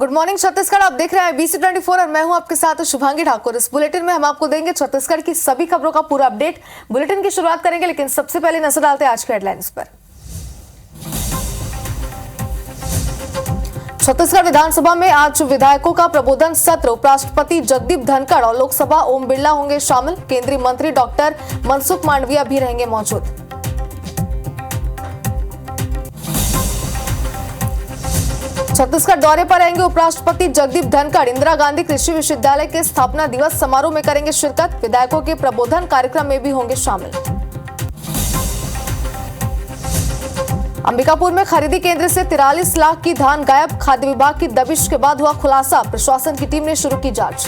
Good morning Chhattisgarh, आप देख रहे हैं BC24 और मैं हूं आपके साथ शुभांगी ठाकुर। इस बुलेटिन में हम आपको देंगे छत्तीसगढ़ की सभी खबरों का पूरा अपडेट। बुलेटिन की शुरुआत करेंगे, लेकिन सबसे पहले नजर डालते हैं आज के हेडलाइंस पर। छत्तीसगढ़ विधानसभा में आज विधायकों का प्रबोधन सत्र। उपराष्ट्रपति जगदीप धनखड़ और लोकसभा ओम बिरला होंगे शामिल। केंद्रीय मंत्री डॉक्टर मनसुख मांडविया भी रहेंगे मौजूद। छत्तीसगढ़ दौरे पर रहेंगे उपराष्ट्रपति जगदीप धनखड़। इंदिरा गांधी कृषि विश्वविद्यालय के स्थापना दिवस समारोह में करेंगे शिरकत। विधायकों के प्रबोधन कार्यक्रम में भी होंगे शामिल। अंबिकापुर में खरीदी केंद्र से 43 लाख की धान गायब। खाद्य विभाग की दबिश के बाद हुआ खुलासा। प्रशासन की टीम ने शुरू की जांच।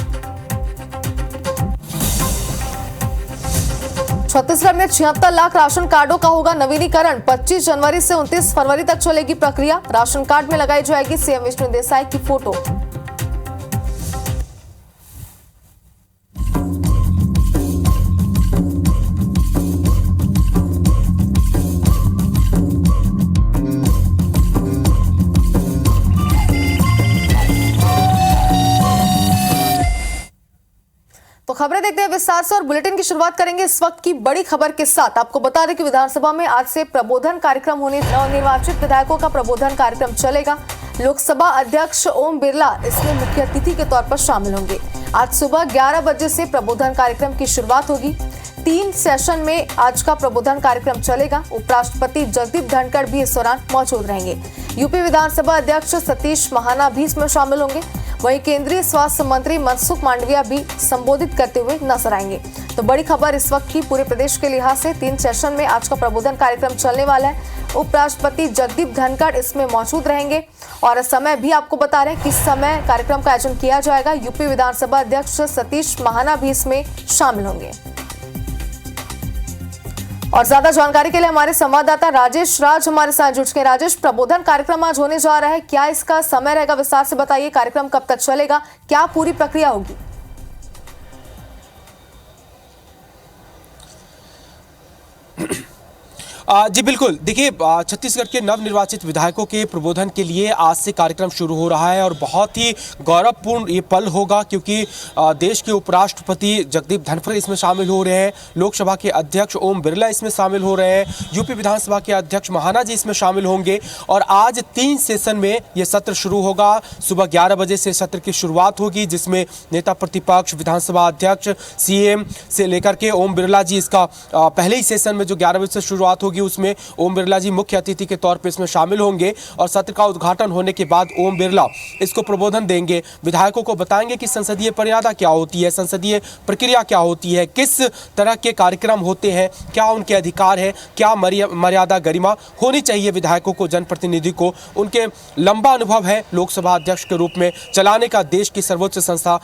छत्तीसगढ़ में 76 लाख राशन कार्डों का होगा नवीनीकरण। 25 जनवरी से 29 फरवरी तक चलेगी प्रक्रिया। राशन कार्ड में लगाई जाएगी सीएम विष्णु देसाई की फोटो। तो खबरें देखते हैं विस्तार से और बुलेटिन की शुरुआत करेंगे इस वक्त की बड़ी खबर के साथ। आपको बता दें कि विधानसभा में आज से प्रबोधन कार्यक्रम होने, नवनिर्वाचित विधायकों का प्रबोधन कार्यक्रम चलेगा। लोकसभा अध्यक्ष ओम बिरला इसमें मुख्य अतिथि के तौर पर शामिल होंगे। आज सुबह 11 बजे से प्रबोधन कार्यक्रम की शुरुआत होगी। 3 सेशन में आज का प्रबोधन कार्यक्रम चलेगा। उपराष्ट्रपति जगदीप धनखड़ भी इस दौरान मौजूद रहेंगे। यूपी विधानसभा अध्यक्ष सतीश महाना भी इसमें शामिल होंगे। वहीं केंद्रीय स्वास्थ्य मंत्री मनसुख मांडविया भी संबोधित करते हुए नजर आएंगे। तो बड़ी खबर इस वक्त की पूरे प्रदेश के लिहाज से 3 सेशन में आज का प्रबोधन कार्यक्रम चलने वाला है। उपराष्ट्रपति जगदीप धनखड़ इसमें मौजूद रहेंगे और समय भी आपको बता रहे हैं किस समय कार्यक्रम का आयोजन किया जाएगा। यूपी विधानसभा अध्यक्ष सतीश महाना भी इसमें शामिल होंगे। और ज्यादा जानकारी के लिए हमारे संवाददाता राजेश राज हमारे साथ जुड़ चुके हैं। राजेश, प्रबोधन कार्यक्रम आज होने जा रहा है, क्या इसका समय रहेगा? विस्तार से बताइए, कार्यक्रम कब तक चलेगा, क्या पूरी प्रक्रिया होगी? जी बिल्कुल, देखिए छत्तीसगढ़ के नवनिर्वाचित विधायकों के प्रबोधन के लिए आज से कार्यक्रम शुरू हो रहा है और बहुत ही गौरवपूर्ण ये पल होगा क्योंकि देश के उपराष्ट्रपति जगदीप धनखड़ इसमें शामिल हो रहे हैं। लोकसभा के अध्यक्ष ओम बिरला इसमें शामिल हो रहे हैं। यूपी विधानसभा के अध्यक्ष महाना जी इसमें शामिल होंगे और आज 3 सेशन में ये सत्र शुरू होगा। सुबह 11 बजे से सत्र की शुरुआत होगी जिसमें नेता प्रतिपक्ष, विधानसभा अध्यक्ष, सीएम से लेकर के ओम बिरला जी इसका पहले ही सेशन में जो 11 बजे से शुरुआत होगी उसमें ओम बिरला जी मुख्य अतिथि के तौर पर इसमें शामिल होंगे और सत्र का उद्घाटन होने के बाद ओम बिरला इसको प्रबोधन देंगे। विधायकों को बताएंगे कि संसदीय मर्यादा क्या होती है, संसदीय प्रक्रिया क्या होती है, किस तरह के कार्यक्रम होते हैं, क्या उनके अधिकार है, क्या मर्यादा गरिमा होनी चाहिए विधायकों को, जनप्रतिनिधि को। उनके लंबा अनुभव है लोकसभा अध्यक्ष के रूप में चलाने का, देश की सर्वोच्च संस्था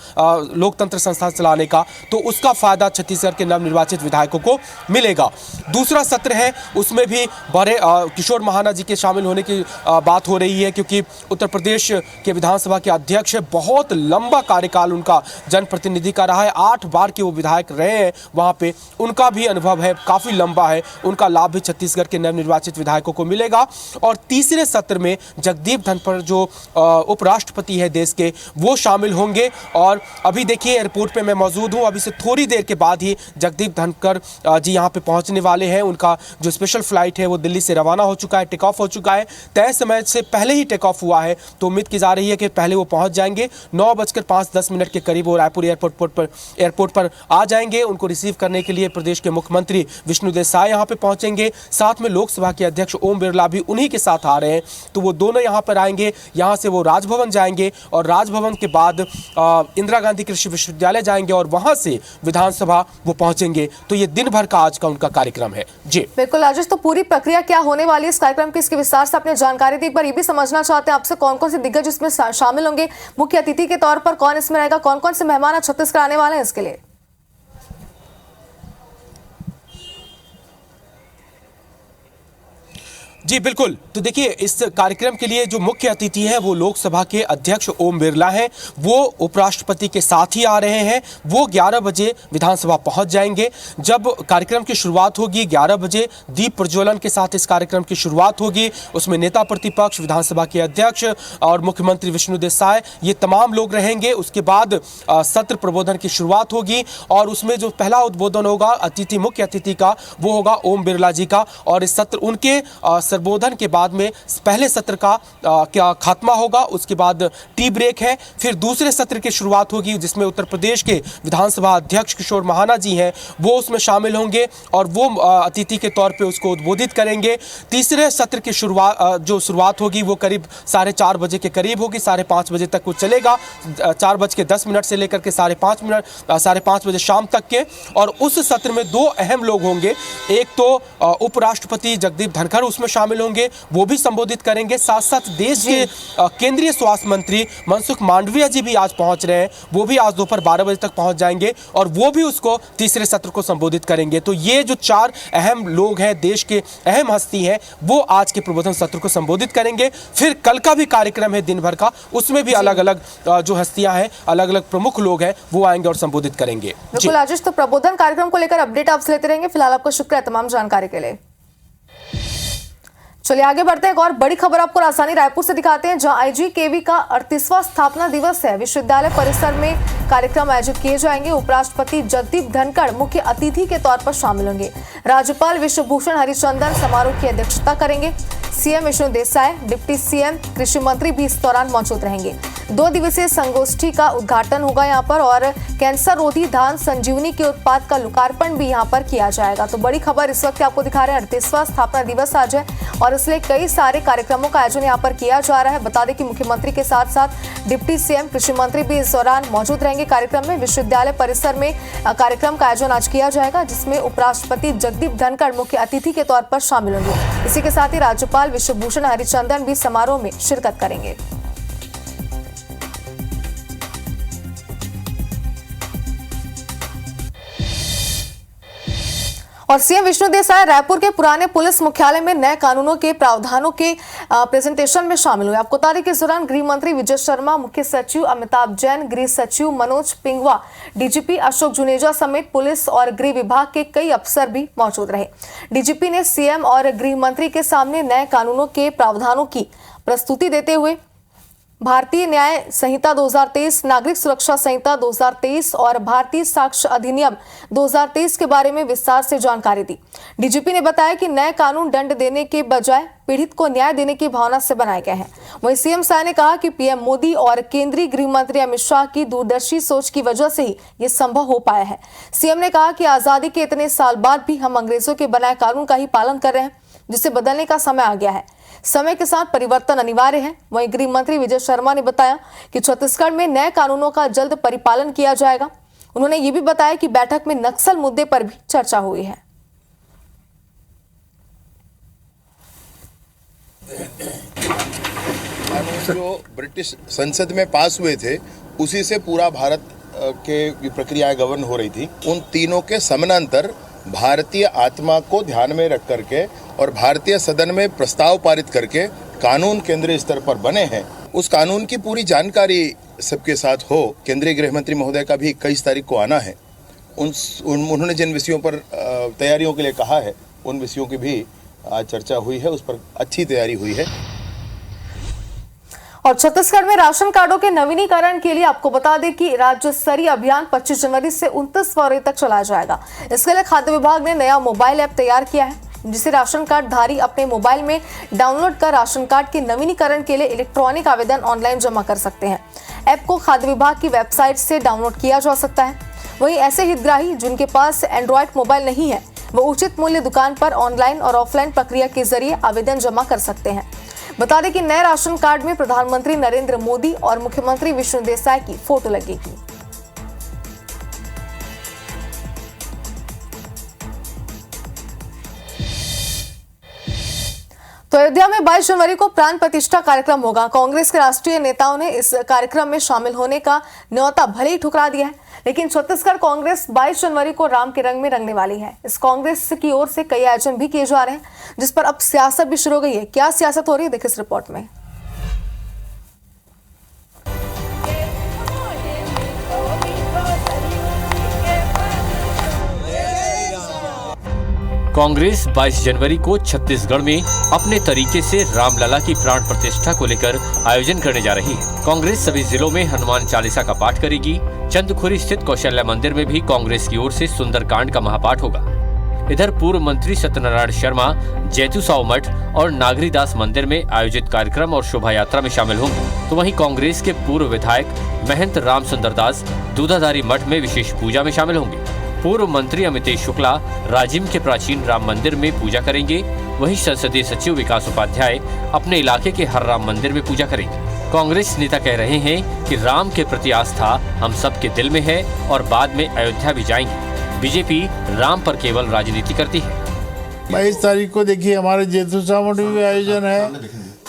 लोकतंत्र संस्था चलाने का, तो उसका फायदा छत्तीसगढ़ के नवनिर्वाचित विधायकों को मिलेगा। दूसरा सत्र है उसमें भी बड़े किशोर महाना जी के शामिल होने की बात हो रही है क्योंकि उत्तर प्रदेश के विधानसभा के अध्यक्ष है। बहुत लंबा कार्यकाल उनका जनप्रतिनिधि का रहा है, 8 बार के वो विधायक रहे हैं वहाँ पे, उनका भी अनुभव है, काफ़ी लंबा है। उनका लाभ भी छत्तीसगढ़ के नवनिर्वाचित विधायकों को मिलेगा। और तीसरे सत्र में जगदीप धनखड़ जो उपराष्ट्रपति है देश के, वो शामिल होंगे। और अभी देखिए एयरपोर्ट पर मैं मौजूद हूँ, अभी से थोड़ी देर के बाद ही जगदीप धनखड़ जी यहाँ पे पहुँचने वाले हैं। उनका जो स्पेशल फ्लाइट है वो दिल्ली से रवाना हो चुका है, टेक ऑफ हो चुका है, तय समय से पहले ही टेक ऑफ हुआ है। तो उम्मीद की जा रही है कि पहले वो पहुंच जाएंगे। 9:05 के करीब वो रायपुर एयरपोर्ट पर आ जाएंगे। उनको रिसीव करने के लिए प्रदेश के मुख्यमंत्री विष्णु देसाई यहाँ पे पहुंचेंगे। साथ में लोकसभा के अध्यक्ष ओम बिरला भी उन्हीं के साथ आ रहे हैं। तो वो दोनों यहाँ पर आएंगे, यहाँ से वो राजभवन जाएंगे और राजभवन के बाद इंदिरा गांधी कृषि विश्वविद्यालय जाएंगे और वहां से विधानसभा वो पहुंचेंगे। तो ये दिन भर का आज का उनका कार्यक्रम है। जी बिल्कुल राजेश, तो पूरी प्रक्रिया क्या होने वाली है इस कार्यक्रम की, इसके विस्तार से अपने जानकारी दी। एक बार ये भी समझना चाहते हैं आपसे कौन कौन से दिग्गज इसमें शामिल होंगे, मुख्य अतिथि के तौर पर कौन इसमें रहेगा, कौन कौन से मेहमान छत्तीसगढ़ आने वाले हैं इसके लिए? जी बिल्कुल। तो देखिए, इस कार्यक्रम के लिए जो मुख्य अतिथि हैं वो लोकसभा के अध्यक्ष ओम बिरला हैं। वो उपराष्ट्रपति के साथ ही आ रहे हैं। वो 11 बजे विधानसभा पहुंच जाएंगे। जब कार्यक्रम की शुरुआत होगी 11 बजे दीप प्रज्वलन के साथ इस कार्यक्रम की शुरुआत होगी। उसमें नेता प्रतिपक्ष, विधानसभा के अध्यक्ष और मुख्यमंत्री विष्णुदेव साय, ये तमाम लोग रहेंगे। उसके बाद सत्र प्रबोधन की शुरुआत होगी और उसमें जो पहला उद्बोधन होगा मुख्य अतिथि का, वो होगा ओम बिरला जी का। और इस सत्र उनके संबोधन के बाद में पहले सत्र का क्या खात्मा होगा। उसके बाद टी ब्रेक है। फिर दूसरे सत्र की शुरुआत होगी जिसमें उत्तर प्रदेश के विधानसभा अध्यक्ष किशोर महाना जी हैं, वो उसमें शामिल होंगे और वो अतिथि के तौर पे उसको उद्बोधित करेंगे। तीसरे सत्र की शुरुआत होगी वो करीब 4:30 बजे के करीब होगी। 5:30 बजे तक वो चलेगा, 4:10 से लेकर के 5:30 बजे शाम तक के। और उस सत्र में दो अहम लोग होंगे। एक तो उपराष्ट्रपति जगदीप धनखड़ उसमें शामिल होंगे, वो भी संबोधित करेंगे। साथ साथ देश के केंद्रीय स्वास्थ्य मंत्री मनसुख मांडविया जी भी आज पहुंच रहे हैं। वो भी आज दोपहर 12 बजे तक पहुंच जाएंगे और वो भी उसको तीसरे सत्र को संबोधित करेंगे। तो ये जो 4 अहम लोग हैं, देश के अहम हस्ती हैं, वो आज के प्रबोधन सत्र को संबोधित करेंगे। फिर कल का भी कार्यक्रम है दिन भर का, उसमें भी अलग अलग जो हस्तियां हैं, अलग अलग प्रमुख लोग हैं, वो आएंगे और संबोधित करेंगे। बिल्कुल आशीष, तो प्रबोधन कार्यक्रम को लेकर अपडेट आपसे लेते रहेंगे। फिलहाल आपको शुक्रिया तमाम जानकारी के लिए। चलिए आगे बढ़ते हैं। एक और बड़ी खबर आपको राजधानी रायपुर से दिखाते हैं, जहां आईजीकेवी का 38वां स्थापना दिवस है। विश्वविद्यालय परिसर में कार्यक्रम आयोजित किए जाएंगे। उपराष्ट्रपति जगदीप धनखड़ मुख्य अतिथि के तौर पर शामिल होंगे। राज्यपाल विश्वभूषण हरिचंदन समारोह की अध्यक्षता करेंगे। CM Vishnu Deo Sai, deputy CM, कृषि मंत्री भी इस दौरान मौजूद रहेंगे। 2 दिवसीय संगोष्ठी का उद्घाटन होगा यहाँ पर और कैंसर रोधी धान संजीवनी के उत्पाद का लोकार्पण भी यहाँ पर किया जाएगा। तो बड़ी खबर इस वक्त आपको दिखा रहे हैं, 38वां स्थापना दिवस आज है और इसलिए कई सारे कार्यक्रमों का आयोजन यहाँ पर किया जा रहा है। बता दें कि मुख्यमंत्री के साथ साथ डिप्टी सीएम, कृषि मंत्री भी इस दौरान मौजूद रहेंगे कार्यक्रम में। विश्वविद्यालय परिसर में कार्यक्रम का आयोजन आज किया जाएगा, जिसमें उपराष्ट्रपति जगदीप धनखड़ मुख्य अतिथि के तौर पर शामिल होंगे। इसी के साथ ही राज्यपाल विश्वभूषण हरिचंदन भी समारोह में शिरकत करेंगे। और सीएम विष्णुदेव साय रायपुर के पुराने पुलिस मुख्यालय में नए कानूनों के प्रावधानों के प्रेजेंटेशन में शामिल हुए। आपको बता दें कि इस दौरान गृह मंत्री विजय शर्मा, मुख्य सचिव अमिताभ जैन, गृह सचिव मनोज पिंगवा, डीजीपी अशोक जुनेजा समेत पुलिस और गृह विभाग के कई अफसर भी मौजूद रहे। डीजीपी ने सीएम और गृह मंत्री के सामने नए कानूनों के प्रावधानों की प्रस्तुति देते हुए भारतीय न्याय संहिता 2023, नागरिक सुरक्षा संहिता 2023 और भारतीय साक्ष्य अधिनियम 2023 के बारे में विस्तार से जानकारी दी। डीजीपी ने बताया कि नए कानून दंड देने के बजाय पीड़ित को न्याय देने की भावना से बनाए गए हैं। वहीं सीएम साय ने कहा कि पीएम मोदी और केंद्रीय गृह मंत्री अमित शाह की दूरदर्शी सोच की वजह से ही ये संभव हो पाया है। सीएम ने कहा कि आजादी के इतने साल बाद भी हम अंग्रेजों के बनाए कानून का ही पालन कर रहे हैं, जिसे बदलने का समय आ गया है। समय के साथ परिवर्तन अनिवार्य है। वहीं गृह मंत्री विजय शर्मा ने बताया कि छत्तीसगढ़ में नए कानूनों का जल्द परिपालन किया जाएगा। उन्होंने ये भी बताया कि बैठक में नक्सल मुद्दे पर भी चर्चा हुई है। जो ब्रिटिश संसद में पास हुए थे, उसी से पूरा भारत के प्रक्रियाएं गवर्न हो रही थी। उन तीनों के समानांतर भारतीय आत्मा को ध्यान में रख करके और भारतीय सदन में प्रस्ताव पारित करके कानून केंद्रीय स्तर पर बने हैं। उस कानून की पूरी जानकारी सबके साथ हो। केंद्रीय गृह मंत्री महोदय का भी 21 तारीख को आना है। उन्होंने जिन विषयों पर तैयारियों के लिए कहा है, उन विषयों की भी आज चर्चा हुई है। उस पर अच्छी तैयारी हुई है। और छत्तीसगढ़ में राशन कार्डों के नवीनीकरण के लिए आपको बता दें कि राज्य स्तरीय अभियान 25 जनवरी से 29 फरवरी तक चलाया जाएगा। इसके लिए खाद्य विभाग ने नया मोबाइल ऐप तैयार किया है, जिसे राशन कार्ड धारी अपने मोबाइल में डाउनलोड कर राशन कार्ड के नवीनीकरण के लिए इलेक्ट्रॉनिक आवेदन ऑनलाइन जमा कर सकते हैं। ऐप को खाद्य विभाग की वेबसाइट से डाउनलोड किया जा सकता है। वहीं ऐसे हितग्राही जिनके पास एंड्रॉयड मोबाइल नहीं है, वो उचित मूल्य दुकान पर ऑनलाइन और ऑफलाइन प्रक्रिया के जरिए आवेदन जमा कर सकते हैं। बता दें कि नए राशन कार्ड में प्रधानमंत्री नरेंद्र मोदी और मुख्यमंत्री विष्णुदेव साय की फोटो लगेगी। तो अयोध्या में 22 जनवरी को प्राण प्रतिष्ठा कार्यक्रम होगा। कांग्रेस के राष्ट्रीय नेताओं ने इस कार्यक्रम में शामिल होने का न्योता भले ही ठुकरा दिया है, लेकिन छत्तीसगढ़ कांग्रेस 22 जनवरी को राम के रंग में रंगने वाली है। इस कांग्रेस की ओर से कई आयोजन भी किए जा रहे हैं, जिस पर अब सियासत भी शुरू हो गई है। क्या सियासत हो रही है, देखिए इस रिपोर्ट में। कांग्रेस 22 जनवरी को छत्तीसगढ़ में अपने तरीके से रामलला की प्राण प्रतिष्ठा को लेकर आयोजन करने जा रही है। कांग्रेस सभी जिलों में हनुमान चालीसा का पाठ करेगी। चंदखुरी स्थित कौशल्या मंदिर में भी कांग्रेस की ओर से सुंदरकांड का महापाठ होगा। इधर पूर्व मंत्री सत्यनारायण शर्मा जैतू साव मठ और नागरीदास मंदिर में आयोजित कार्यक्रम और शोभा यात्रा में शामिल होंगे। तो वहीं कांग्रेस के पूर्व विधायक महंत राम सुंदर दास दूधाधारी मठ में विशेष पूजा में शामिल होंगे। पूर्व मंत्री अमितेश शुक्ला राजिम के प्राचीन राम मंदिर में पूजा करेंगे। वहीं संसदीय सचिव विकास उपाध्याय अपने इलाके के हर राम मंदिर में पूजा करेंगे। कांग्रेस नेता कह रहे हैं कि राम के प्रति आस्था हम सबके दिल में है और बाद में अयोध्या भी जाएंगे। बीजेपी राम पर केवल राजनीति करती है। 22 तारीख को देखिए हमारे जैतू साव मठ में भी आयोजन है,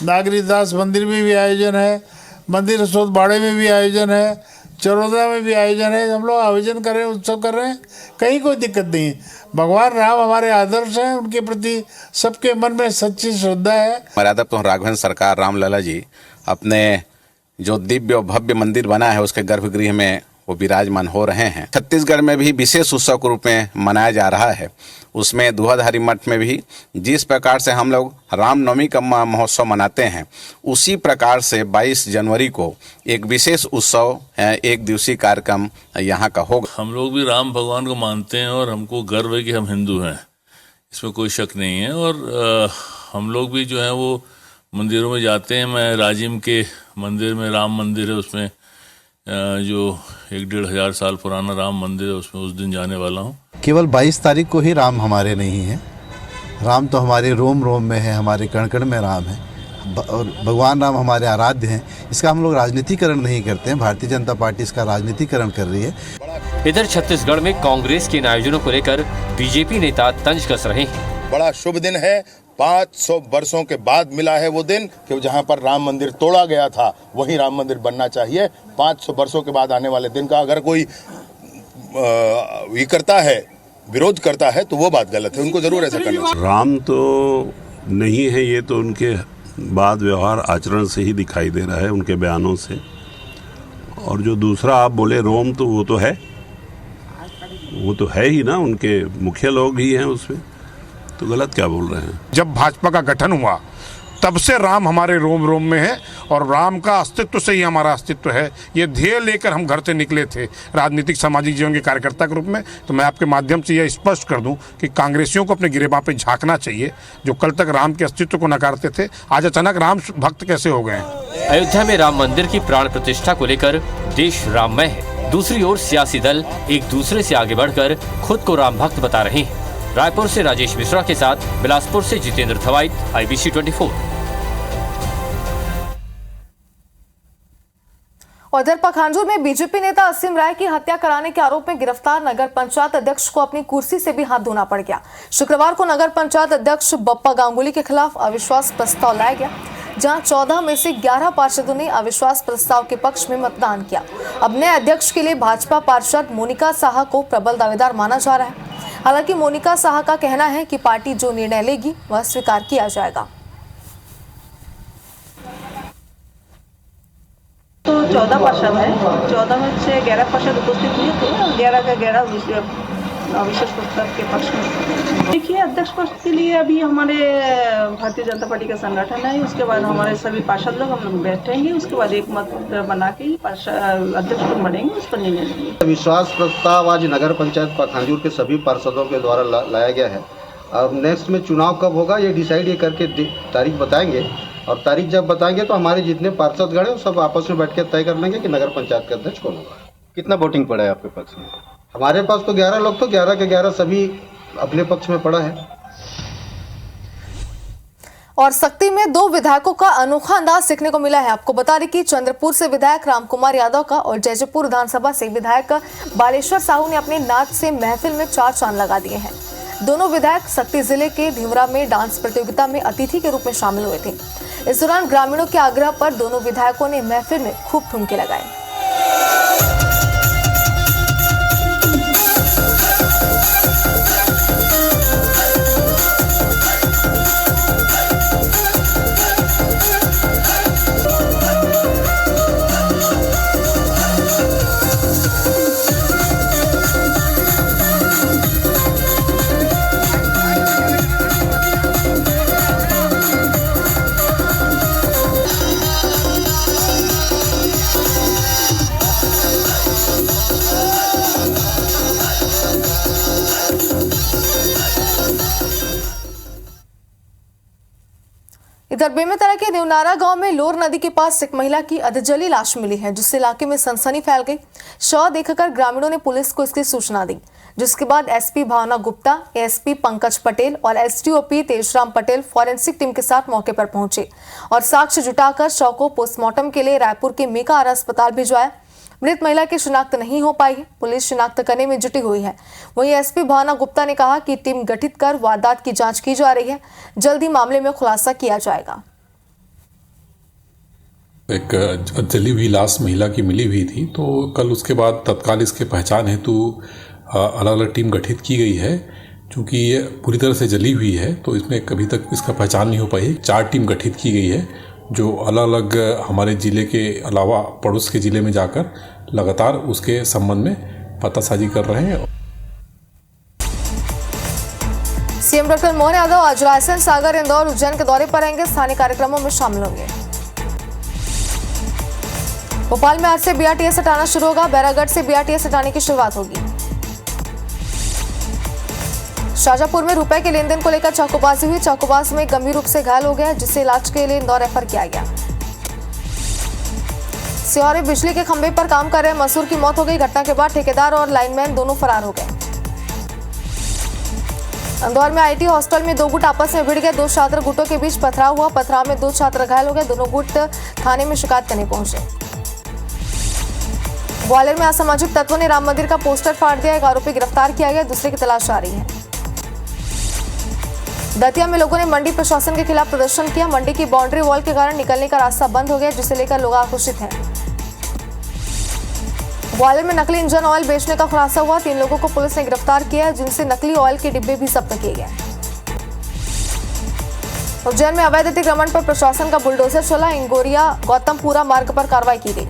नागरीदास मंदिर में भी आयोजन है, मंदिर सोतबाड़े में भी आयोजन है, चरोदा में भी आयोजन है। हम लोग आयोजन कर रहे हैं, उत्सव कर रहे हैं, कहीं कोई दिक्कत नहीं है। भगवान राम हमारे आदर्श हैं, उनके प्रति सबके मन में सच्ची श्रद्धा है। मर्यादा तो राघवेंद्र सरकार रामलला जी अपने जो दिव्य और भव्य मंदिर बना है उसके गर्भगृह में वो विराजमान हो रहे हैं। छत्तीसगढ़ में भी विशेष उत्सव के रूप में मनाया जा रहा है। उसमें दूधाधारी मठ में भी जिस प्रकार से हम लोग रामनवमी का महोत्सव मनाते हैं, उसी प्रकार से 22 जनवरी को एक विशेष उत्सव, एक दिवसीय कार्यक्रम यहाँ का होगा। हम लोग भी राम भगवान को मानते हैं और हमको गर्व है कि हम हिंदू हैं, इसमें कोई शक नहीं है। और हम लोग भी जो है वो मंदिरों में जाते हैं। मैं राजिम के मंदिर में राम मंदिर है, उसमें जो 1-1.5 साल पुराना राम मंदिर है, उसमें उस दिन जाने वाला हूँ। केवल 22 तारीख को ही राम हमारे नहीं है। राम तो हमारे रोम रोम में है, हमारे कण कण में राम है और भगवान राम हमारे आराध्य हैं। इसका हम लोग राजनीतिकरण नहीं करते हैं, भारतीय जनता पार्टी इसका राजनीतिकरण कर रही है। इधर छत्तीसगढ़ में कांग्रेस के इन आयोजनों को लेकर बीजेपी नेता तंज कस रहे हैं। बड़ा शुभ दिन है। 500 वर्षों के बाद मिला है वो दिन कि जहां पर राम मंदिर तोड़ा गया था वहीं राम मंदिर बनना चाहिए। 500 वर्षों के बाद आने वाले दिन का अगर कोई ये करता है, विरोध करता है, तो वो बात गलत है। उनको जरूर ऐसा करना चाहिए। राम तो नहीं है, ये तो उनके बात व्यवहार आचरण से ही दिखाई दे रहा है, उनके बयानों से। और जो दूसरा आप बोले रोम, तो वो तो है ही ना, उनके मुखिया लोग ही हैं उसमें, तो गलत क्या बोल रहे हैं। जब भाजपा का गठन हुआ तब से राम हमारे रोम रोम में है और राम का अस्तित्व से ही हमारा अस्तित्व है। ये ध्येय लेकर हम घर से निकले थे राजनीतिक सामाजिक जीवन के कार्यकर्ता के रूप में। तो मैं आपके माध्यम से यह स्पष्ट कर दूं कि कांग्रेसियों को अपने गिरेबां पे झांकना चाहिए। जो कल तक राम के अस्तित्व को नकारते थे, आज अचानक राम भक्त कैसे हो गए हैं। अयोध्या में राम मंदिर की प्राण प्रतिष्ठा को लेकर देश राममय है। दूसरी ओर सियासी दल एक दूसरे से आगे बढ़कर खुद को राम भक्त बता रहे हैं। रायपुर से राजेश मिश्रा के साथ बिलासपुर से जितेंद्र थवाइट, IBC 24। उधर पखांजूर में बीजेपी नेता असीम राय की हत्या कराने के आरोप में गिरफ्तार नगर पंचायत अध्यक्ष को अपनी कुर्सी से भी हाथ धोना पड़ गया। शुक्रवार को नगर पंचायत अध्यक्ष बप्पा गांगुली के खिलाफ अविश्वास प्रस्ताव लाया गया, जहां 14 में से 11 पार्षदों ने अविश्वास प्रस्ताव के पक्ष में मतदान किया। अब नए अध्यक्ष के लिए भाजपा पार्षद मोनिका साहा को प्रबल दावेदार माना जा रहा है। हालांकि मोनिका साहा का कहना है कि पार्टी जो निर्णय लेगी वह स्वीकार किया जाएगा। तो 14 पार्षद है, 14 में से 11 पार्षद उपस्थित हुए थे और 11 का 11 अविश्वास प्रस्ताव के पक्ष में। देखिए, अध्यक्ष पद के लिए अभी हमारे भारतीय जनता पार्टी का संगठन है, उसके बाद हमारे सभी पार्षद लोग हम लोग बैठेंगे, उसके बाद एक मत बना के अध्यक्ष को बढ़ेंगे, उस पर निर्णय लेंगे। विश्वास प्रस्ताव आज नगर पंचायत पखांजूर के सभी पार्षदों के द्वारा लाया गया है। अब नेक्स्ट में चुनाव कब होगा ये डिसाइड ये करके तारीख बताएंगे, और तारीख जब बताएंगे तो हमारे जितने पार्षद गण हैं सब आपस में बैठ के तय कर लेंगे कि नगर पंचायत का अध्यक्ष कौन होगा। कितना वोटिंग पड़ा है आपके पक्ष में? हमारे पास तो 11 लोग, तो 11 के 11 सभी अपने पक्ष में पड़ा है। और सक्ती में 2 विधायकों का अनोखा अंदाज सीखने को मिला है। आपको बता दें कि चंद्रपुर से विधायक रामकुमार यादव का और जैजपुर विधानसभा से विधायक बालेश्वर साहू ने अपने नाच से महफिल में 4 चांद लगा दिए हैं। दोनों विधायक सक्ती जिले के धिवरा में डांस प्रतियोगिता में अतिथि के रूप में शामिल हुए थे। इस दौरान ग्रामीणों के आग्रह पर दोनों विधायकों ने महफिल में खूब ठुमके लगाए। इधर बेमेतरा के न्यूनारा गांव में लोर नदी के पास एक महिला की अधजली लाश मिली है, जिससे इलाके में सनसनी फैल गई। शव देखकर ग्रामीणों ने पुलिस को इसकी सूचना दी, जिसके बाद एसपी भावना गुप्ता, एएसपी पंकज पटेल और SDOP Tejram Patel forensic team के साथ मौके पर पहुंचे और साक्ष्य जुटाकर शव को पोस्टमार्टम के लिए रायपुर के मेका आर अस्पताल भिजवाया। मृत महिला की शिनाख्त नहीं हो पाई है, पुलिस शिनाख्त करने में जुटी हुई है। वहीं एसपी भावना गुप्ता ने कहा कि टीम गठित कर वारदात की जांच की जा रही है, जल्द ही मामले में खुलासा किया जाएगा। एक जली हुई लाश महिला की मिली हुई थी, तो कल उसके बाद तत्काल इसके पहचान हेतु अलग अलग टीम गठित की गई है। चूँकि ये पूरी तरह से जली हुई है तो इसमें कभी तक इसका पहचान नहीं हो पाई। 4 टीम गठित की गई है जो अलग अलग हमारे ज़िले के अलावा पड़ोस के ज़िले में जाकर लगातार उसके संबंध में पतासाजी कर रहे हैं। सीएम डॉक्टर मोहन यादव आज रायसेन, सागर, इंदौर, उज्जैन के दौरे पर रहेंगे। स्थानीय कार्यक्रमों में शामिल होंगे। भोपाल में आज से बीआरटीएस हटाना शुरू होगा। बैरागढ़ से बीआरटीएस हटाने की शुरुआत होगी। शाजापुर में रुपए के लेन देन को लेकर चाकूबाजी हुई। चाकूबाज में गंभीर रूप से घायल हो गया, जिसे इलाज के लिए इंदौर रेफर किया गया। सीहोर में बिजली के खंभे पर काम कर रहे मजदूर की मौत हो गई। घटना के बाद ठेकेदार और लाइनमैन दोनों फरार हो गए। इंदौर में आईटी हॉस्टल में 2 गुट आपस में भिड़ गए। 2 छात्र गुटों के बीच पथराव हुआ। पथराव में 2 छात्र घायल हो गए। दोनों गुट थाने में शिकायत करने पहुंचे। ग्वालियर में असामाजिक तत्वों ने राम मंदिर का पोस्टर फाड़ दिया। एक आरोपी गिरफ्तार किया गया, दूसरे की तलाश जारी है। दतिया में लोगों ने मंडी प्रशासन के खिलाफ प्रदर्शन किया। मंडी की बाउंड्री वॉल के कारण निकलने का रास्ता बंद हो गया, जिसे लेकर लोग आक्रोशित हैं। ग्वालियर में नकली इंजन ऑयल बेचने का खुलासा हुआ। 3 लोगों को पुलिस ने गिरफ्तार किया, जिनसे नकली ऑयल के डिब्बे भी जब्त किए गए। उज्जैन में अवैध अतिक्रमण पर प्रशासन का बुलडोजर चला। इंगोरिया गौतमपुरा मार्ग पर कार्रवाई की गई।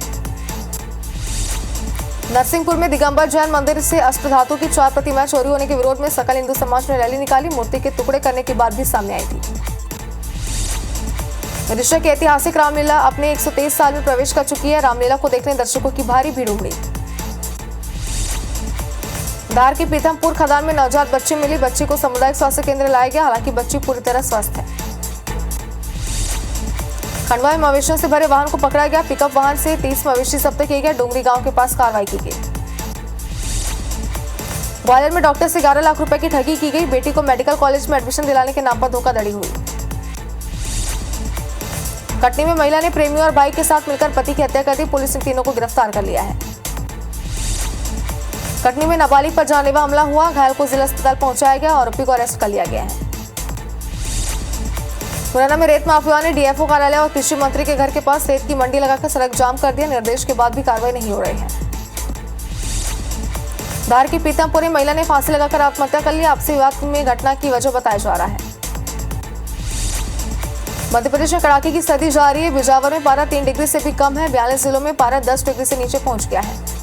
नरसिंहपुर में दिगंबर जैन मंदिर से अष्टधातु की 4 प्रतिमाएं चोरी होने के विरोध में सकल हिंदू समाज ने रैली निकाली। मूर्ति के टुकड़े करने की बात भी सामने आई थी। विदिशा की ऐतिहासिक रामलीला अपने 123 साल में प्रवेश कर चुकी है। रामलीला को देखने दर्शकों की भारी भीड़ उमड़ी। धार के पीथमपुर खदान में नवजात बच्ची मिली। बच्ची को सामुदायिक स्वास्थ्य केंद्र लाया गया, हालांकि बच्ची पूरी तरह स्वस्थ है। खंडवा में मवेशियों से भरे वाहन को पकड़ा गया। पिकअप वाहन से 30 मवेशी जब्त किए गए। डोंगरी गांव के पास कार्रवाई की गई। ग्वालियर में डॉक्टर से 11 लाख रुपए की ठगी की गई। बेटी को मेडिकल कॉलेज में एडमिशन दिलाने के नाम पर धोखाधड़ी हुई। कटनी में महिला ने प्रेमी और भाई के साथ मिलकर पति की हत्या कर दी। पुलिस ने तीनों को गिरफ्तार कर लिया है। कटनी में नाबालिग पर जानलेवा हमला हुआ। घायल को जिला अस्पताल पहुंचाया गया। आरोपी को अरेस्ट कर लिया गया है। मुरैना में रेत माफियाओं ने डीएफओ कार्यालय और कृषि मंत्री के घर के पास रेत की मंडी लगाकर सड़क जाम कर दिया। निर्देश के बाद भी कार्रवाई नहीं हो रही है। धार की पीतमपुरी महिला ने फांसी लगाकर आत्महत्या कर लिया। आपसी विवाद में घटना की वजह बताया जा रहा है। मध्य प्रदेश में कड़ाके की सर्दी जारी है। बिजावर में पारा 3 डिग्री से भी कम है। 42 जिलों में पारा 10 डिग्री से नीचे पहुंच गया है।